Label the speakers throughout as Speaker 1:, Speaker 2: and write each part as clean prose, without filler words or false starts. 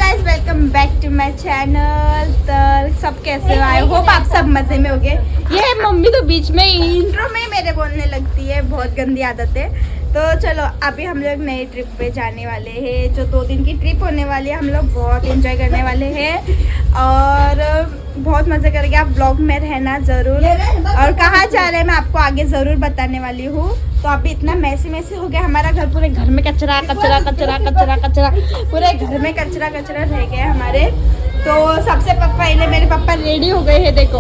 Speaker 1: Guys, welcome back to my channel. तो सब कैसे हो? आई होप आप सब मजे में होगे। ये मम्मी तो बीच में इंट्रो में मेरे बोलने लगती है, बहुत गंदी आदत है। तो चलो अभी हम लोग नई ट्रिप पे जाने वाले हैं, जो 2 दिन की ट्रिप होने वाली है। हम लोग बहुत एंजॉय करने वाले हैं और बहुत मज़े करेंगे। आप ब्लॉग में रहना ज़रूर। और कहाँ जा रहे हैं मैं आपको आगे ज़रूर बताने वाली हूँ। तो अभी इतना मैसी हो गया हमारा घर, पूरे घर में कचरा पूरे घर में कचरा रह गया हमारे। तो सबसे पहले मेरे पापा रेडी हो गए हैं, देखो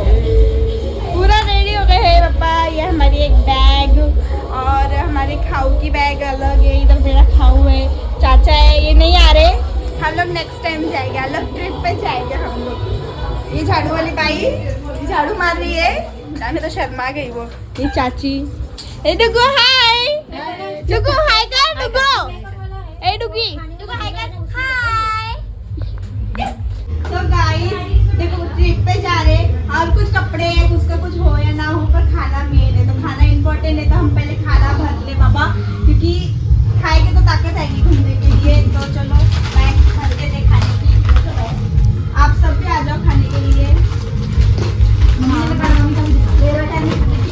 Speaker 1: पूरा रेडी हो गए हैं पापा। ये हमारी एक बैग और हमारे खाऊ की बैग अलग है, इधर मेरा खाऊ है, चाचा है, ये नहीं आ रहे। हम लोग नेक्स्ट टाइम जाएंगे, अलग ट्रिप पे जाएंगे हम लोग। ये झाड़ू वाली बाई झाड़ू मार रही है, मैं तो शर्मा गई। वो ये चाची, ए डुगू हाय, डुगू हाय कर, डुगू ए डुगी डुगू हाय कर, हाय। तो गाइस देखो ट्रिप पे जा रहे और कुछ कपड़े उसका कुछ हो या ना हो, पर खाना मेन है। तो खाना इम्पोर्टेंट है, तो हम पहले खाना भर ले बाबा, क्योंकि खाएंगे तो ताकत आएगी घूमने के लिए। तो चलो बैग भर के दे खाने की। आप सब भी आ जाओ खाने के लिए।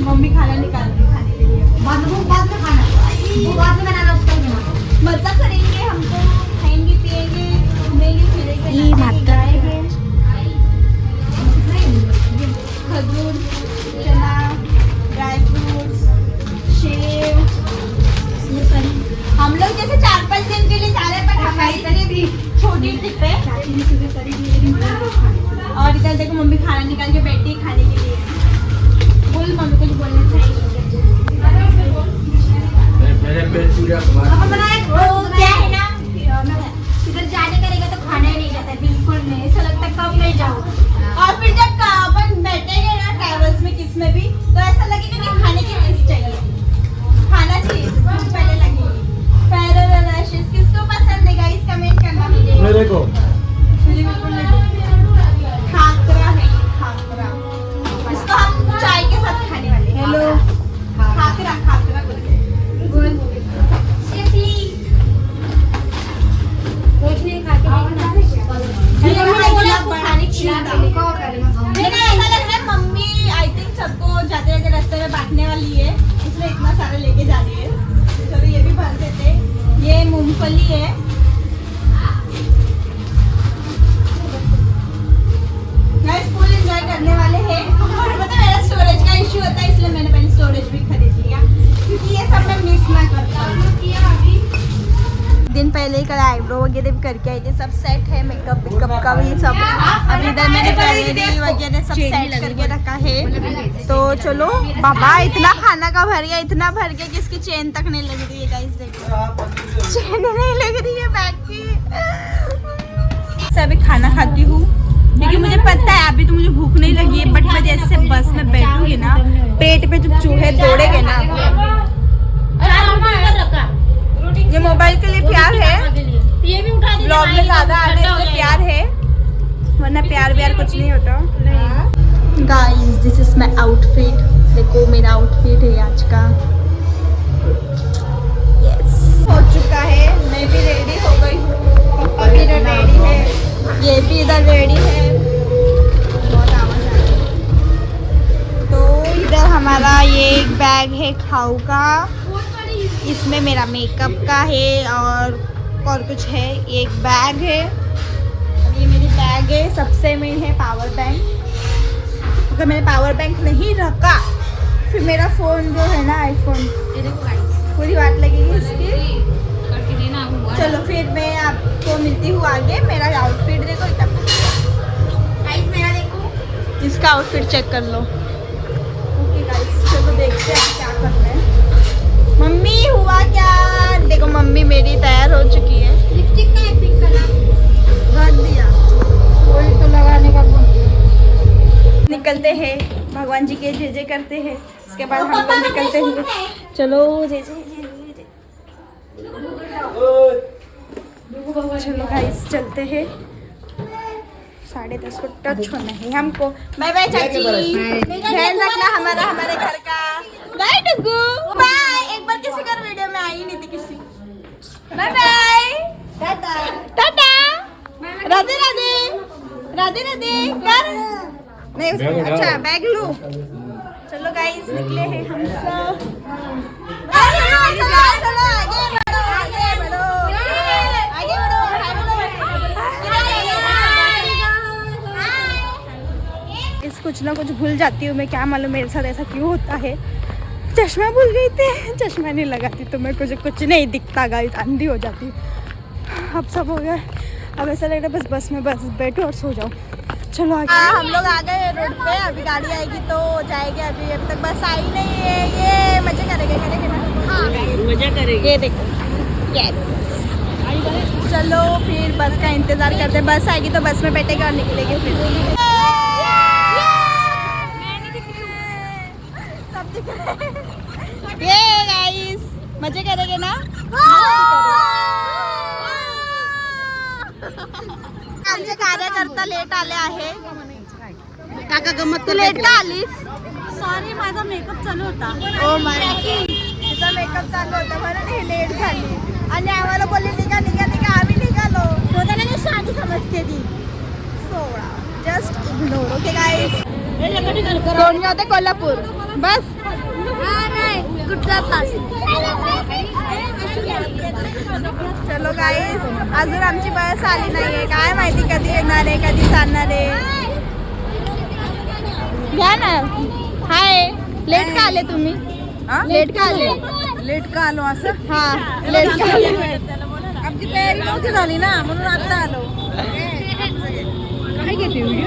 Speaker 1: मम्मी खाना निकाल दी खाने के लिए। बाद में खाना बाद में बनाना, उसका मजा करेंगे। हमको खाएंगे पिएंगे घूमेंगे फिरेंगे जाएंगे। खजूर, चना, ड्राई फ्रूट्स, सेब, हम लोग जैसे 4-5 दिन के लिए जा रहे हैं, पर हमारी भी छोटी ट्रिप है। और इधर देखो मम्मी खाना निकाल के बैठी खाने के लिए। बोल मम्मी कुछ बोलना चाहिए। क्या है ना, इधर जाने करेगा तो खाना ही नहीं जाता, बिल्कुल नहीं। ऐसा लगता है कब मैं जाऊँ। और फिर जब अपन बैठेंगे ना ट्रैवल्स में किस में भी, तो ऐसा लगेगा कि खाने की चीज चाहिए, खाना चाहिए पहले लगेगी। फेरो रशेस किसको पसंद है गाइस, कमेंट करना मुझे।
Speaker 2: मेरे को
Speaker 1: बिल्कुल नहीं। खाकरा है ये, खाकरा, इसको हम चाय के साथ खाने वाले हैं। हेलो खाकरा बोल कुछ नहीं खा के मम्मी आई थिंक सबको जाते जाते रास्ते में बांटने वाली है, इसलिए इतना सारा लेके जा रही है। चलो ये भी भर देते। ये मूंगफली है। गाइस फुल एंजॉय करने वाले हैं। और पता मेरा स्टोरेज का इशू होता है, इसलिए मैंने पहले स्टोरेज भी खरीद लिया, क्योंकि ये सब मैं मिस ना कर पाऊँ। दिन पहले ही कल आईब्रो वगैरह भी करके आई थी, सब सेट है। मेकअप का भी सब अभी इधर मैंने ज्वेलरी वगैरह सब सेट करके रखा है। तो चलो बाबा, इतना खाना का भर गया, इतना भर गया कि इसकी चेन तक नहीं लग रही है गाइस। देखो चेन नहीं लग रही है बैग की। अभी खाना खाती हूँ क्योंकि मुझे पता है अभी तो मुझे भूख नहीं लगी है, बट मैं जैसे बस में बैठूंगी ना, पेट पे जब चूहे दौड़ेंगे ना। ये मोबाइल के लिए प्यार है, ब्लॉग में ज्यादा आने के लिए प्यार है, वरना प्यार कुछ नहीं होता। Guys this is my outfit, देखो मेरा आउटफिट है आज का। यस हो चुका है, मैं भी रेडी हो गई हूँ, पापा भी इधर रेडी है, ये भी इधर रेडी है। बहुत आवाज आ रही है। तो इधर हमारा ये एक बैग है खाऊ का, इसमें मेरा मेकअप का है और कुछ है। एक बैग है, ये मेरी बैग है। सबसे मेन है पावर बैंक। अगर मैंने पावर बैंक नहीं रखा फिर मेरा फ़ोन जो है ना आईफोन, पूरी बात लगेगी इसकी। चलो फिर मैं आपको मिलती हूँ आगे। मेरा आउटफिट देखो, इतना मेरा देखो, इसका आउटफिट चेक कर लो। ओके गाइस चलो देखते हैं क्या करना है। मम्मी हुआ क्या? देखो मम्मी मेरी तैयार हो चुकी है। लिपस्टिक का एक पिक करना रख दिया, वही तो लगाने का भूल गया। निकलते हैं, भगवान जी के जय जय करते हैं, उसके बाद हम लोग निकलते हैं। चलो जय जय। चलो गाइस चलते हैं। 10:30 को टच होना है हमको। बाय बाय चाची, ध्यान रखना हमारे घर का। बाय डुगू, बाय। एक बार किसी का वीडियो में आई नहीं थी किसी। Bye bye, ta-ta ta-ta. Radhe Radhe Radhe Radhe कर नहीं अच्छा बैग लू। चलो गाइस निकले हैं हम सब। चलो चलो चलो आगे बढ़ो आगे बढ़ो आगे बढ़ो इस कुछ ना कुछ भूल जाती हूँ मैं, क्या मालूम मेरे साथ ऐसा क्यों होता है। चश्मा भूल गई थी, चश्मा नहीं लगाती तो मैं कुछ नहीं दिखता गाइस, अंधी हो जाती हूँ। अब सब हो गया, अब ऐसा लग रहा है बस में बस बैठो और सो जाओ। चलो आगे। हम लोग आ गए रोड पे, अभी गाड़ी आएगी तो जाएंगे। अभी तक बस आई नहीं है। ये मजे करेंगे ना? हाँ मजा करेंगे। ये देखो यस। चलो फिर बस का इंतजार करते, बस आएगी तो बस में बैठेंगे और निकलेंगे फिर। सब दिख रहे हैं। ये गाइस मजे करेंगे ना? आमचे कार्यकर्ता लेट आले आहे. काका गमत तू लेट का आलीस? सॉरी माझा मेकअप चालू होता. ओ माय तिचा मेकअप चालू होता म्हणून हे लेट झाली आणि आम्हाला बोलले निघा निघा निघा, आम्ही निघालो. स्वतःला शादी समजते ती. सोळा जस्ट इग्नोर. ओके गाइस, कोण होते? कोल्हापूर बस. चलो गाईस, अजून आमची बस आली नाहीये. काय माहिती कधी येणार आहे, कधी जाणार आहे. घ्या ना. हाय, लेट का आले तुम्ही? लेट का आले? लेट का आलो असं? हा लेट का आले. आमची तयारी नव्हती झाली ना म्हणून आता आलो.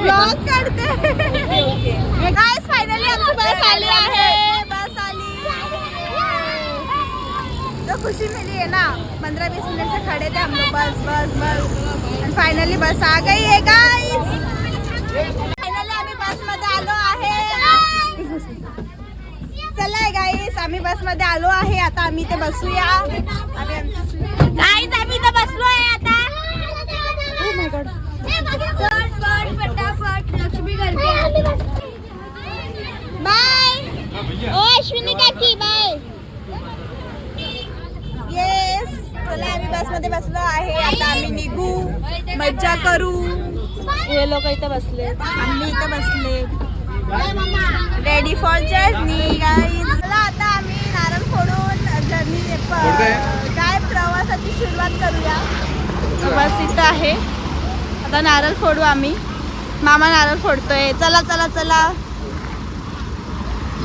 Speaker 1: ब्लॉग काढते. गाईस फायनली आमची बस आली आहे. बस आली तो खुशी मिली है ना. 15-20 मिनट से खड़े थे हम लोग. बस बस बस एंड फाइनली बस आ गई है गाइस. फाइनली आम्ही बस मध्ये आलो आहे. चला गाइस, आम्ही बस मध्ये आलो आहे. आता आम्ही इथे बसूया. गाइस आम्ही इथे बसलो आहे आता. Oh my God. फटाफट लक्ष्मी करते. बाय. ओ अश्विनी काकी बाय. येस, चला आम्ही बस मध्ये बसलो आहे. आता आम्ही निघू, मज्जा करू. हे लोक इथे बसले, आम्ही इथे बसले. Ready for journey guys. चला आता आम्ही नारळ फोडून जर्नी काय प्रवासाची सुरुवात करूया. बस इथं आहे. आता नारळ फोडू आम्ही. मामा नारळ फोडतोय. चला चला चला.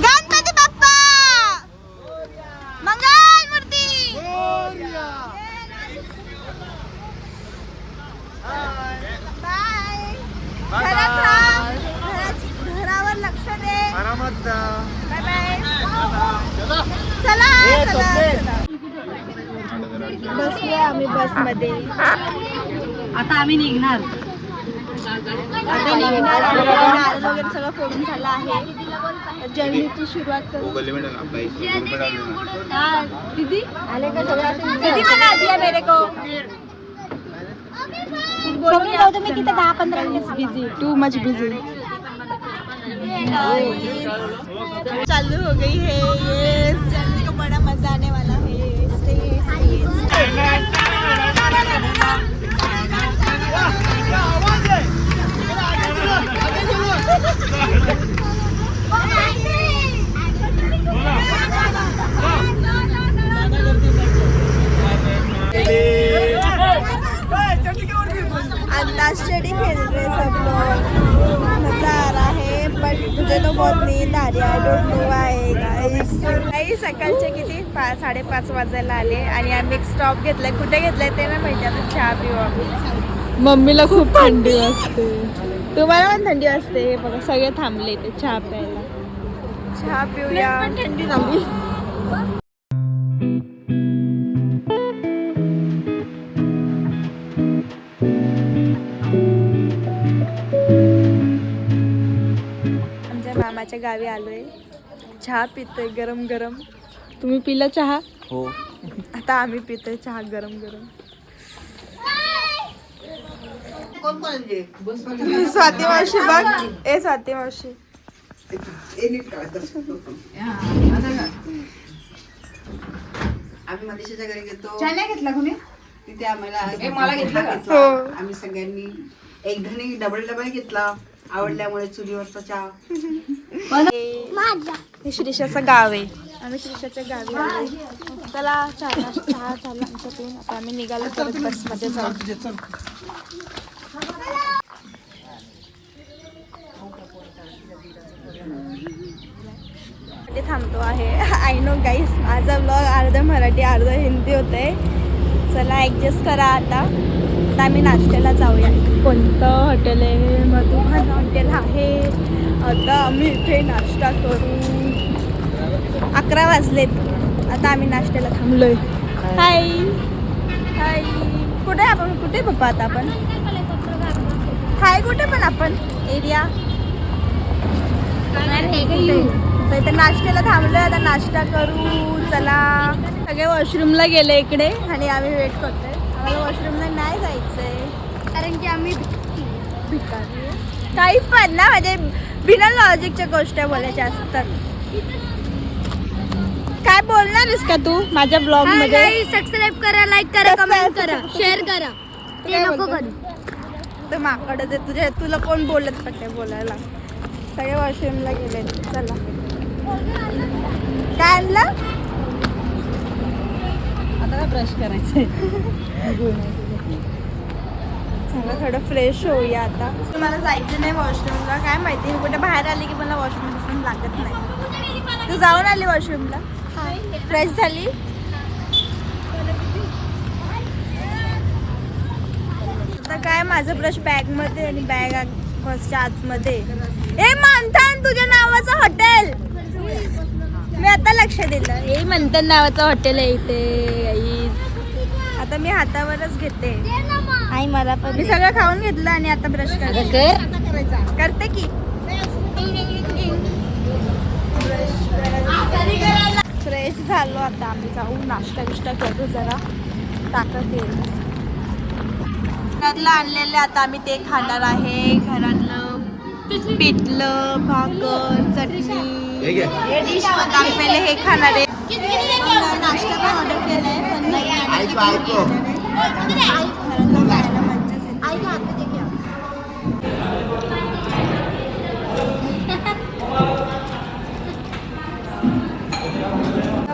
Speaker 1: गणपती बाप्पा मंगल मूर्ती. बाय. घरावर लक्ष दे. Bye bye. चला चला. बसले आम्ही बस मध्ये. आता आम्ही निघणार. नारळ वगैरे सगळं फोडून झालं आहे. जर्नीची सुरुवात करू. दीदी आले का सगळं? दीदी पण आली आहे मेरे को. तुम्ही तिथे 10-15 minute busy. Too much busy. चालू हो गई है ये जर्नी को. बड़ा मजा आने वाला है. अंताक्षरी खेल रहे सब लोग. मजा आ रहा है बट मुझे तो बहुत नींद आ रही है. I don't know why guys. सकाळचे किती 5:30 वाजायला आले आणि आम्ही एक स्टॉप घेतलाय. कुठे घेतलाय ते नाही माहिती. आता चहा पिऊ आम्ही. मम्मीला खूप थंडी वाजते. तुम्हाला पण थंडी वाजते. हे बघा सगळे थांबले इथे चहा प्यायला. चहा पिऊया. थंडी थांबली. मामाच्या गावी आलोय. चहा पितोय गरम गरम. तुम्ही पिला चहा? हो. आता आम्ही पितोय चहा गरम गरम. स्वाती मावशी बघ. ए स्वाती मावशी.
Speaker 2: आम्ही मनीषाच्या घरी गेलो.
Speaker 3: चहा नाही घेतला कोणी?
Speaker 2: तिथे आम्हाला
Speaker 3: मला घेतलं का?
Speaker 2: घेतला.
Speaker 1: हो.
Speaker 2: आम्ही सगळ्यांनी एक धणी डबल घेतला आवडल्यामुळे चुलीवरचा चहा.
Speaker 1: हे श्रीषाचं गाव आहे. आम्ही श्रीषाच्या गावी आलो. चला चहा झाला आमचा पिऊन. आता आम्ही निघालो परत बसमध्ये जाऊ. थांबतो आहे. आय नो गाईस, माझा ब्लॉग अर्ध मराठी अर्ध हिंदी होते. चला ॲडजस्ट करा. आता आम्ही नाश्त्याला जाऊया. कोणतं हॉटेल आहे? मधुबन हॉटेल आहे. आता आम्ही इथे नाश्ता करू. 11 वाजलेत. आता आम्ही नाश्त्याला थांबलोय. हाय हाय. कुठे आपण? कुठे पप्पा आता आपण? हाय कुठे पण आपण एरिया? तर इथे नाश्त्याला थांबलोय. आता नाश्ता करू. चला. सगळे वॉशरूमला गेले इकडे आणि आम्ही वेट करतोय. आम्हाला वॉशरूमला नाही जायचंय कारण की आम्ही भिकारी आहे. काही पण ना, म्हणजे बिना लॉजिकच्या गोष्टी बोलायच्या असतात. काय बोलणार आहेस का तू माझ्या ब्लॉग मध्ये?
Speaker 4: सबस्क्राईब करा, लाईक करा, कमेंट करा, शेअर करा. ते नको करू.
Speaker 1: तर माकडच आहे तुला कोण बोलत पडते बोलायला. सगळे वॉशरूमला गेले. चला. काय आणलं?
Speaker 3: आता ब्रश करायचंय.
Speaker 1: चला थोडं फ्रेश होऊया आता. मला जायचं नाही वॉशरूमला. काय माहिती मी कुठे बाहेर आली की मला वॉशरूम लागत नाही. तू जाऊन आली वॉशरूमला? फ्रेश झाली? आता काय माझं ब्रश बॅगमध्ये आणि बॅग बसच्या आतमध्ये. ए मंथन, तुझ्या नावाचं हॉटेल. मी आता लक्ष दिलं. हे मंथन नावाचं हॉटेल आहे इथे. आता मी हातावरच घेते. आई मला पण. मी सगळं खाऊन घेतलं आणि आता ब्रश करते की. फ्रेश झालो. आता आम्ही जाऊ नाश्ता बिष्टा करू. जरा ताकद येईल. घरातलं आणलेलं आता आम्ही ते खाणार आहे. घरातलं पिठलं, भाकर, चटणी. आता आम्ही पहिले हे खाणार आहे. नाश्ता पण ऑर्डर केलाय पण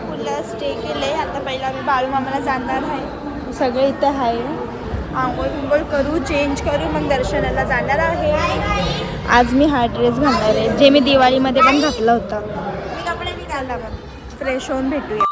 Speaker 1: पुण्याला स्टे केले. आता पहिला आम्ही बाळूमामाला जाणार आहे. सगळे इथे आहे. आंघोळ बिंघोळ करू, चेंज करू, मग दर्शनाला जाणार आहे. आज मी हा ड्रेस घालणार आहे जे मी दिवाळीमध्ये पण घातला होता. मी कपडे निघाला. मग फ्रेश होऊन भेटूया.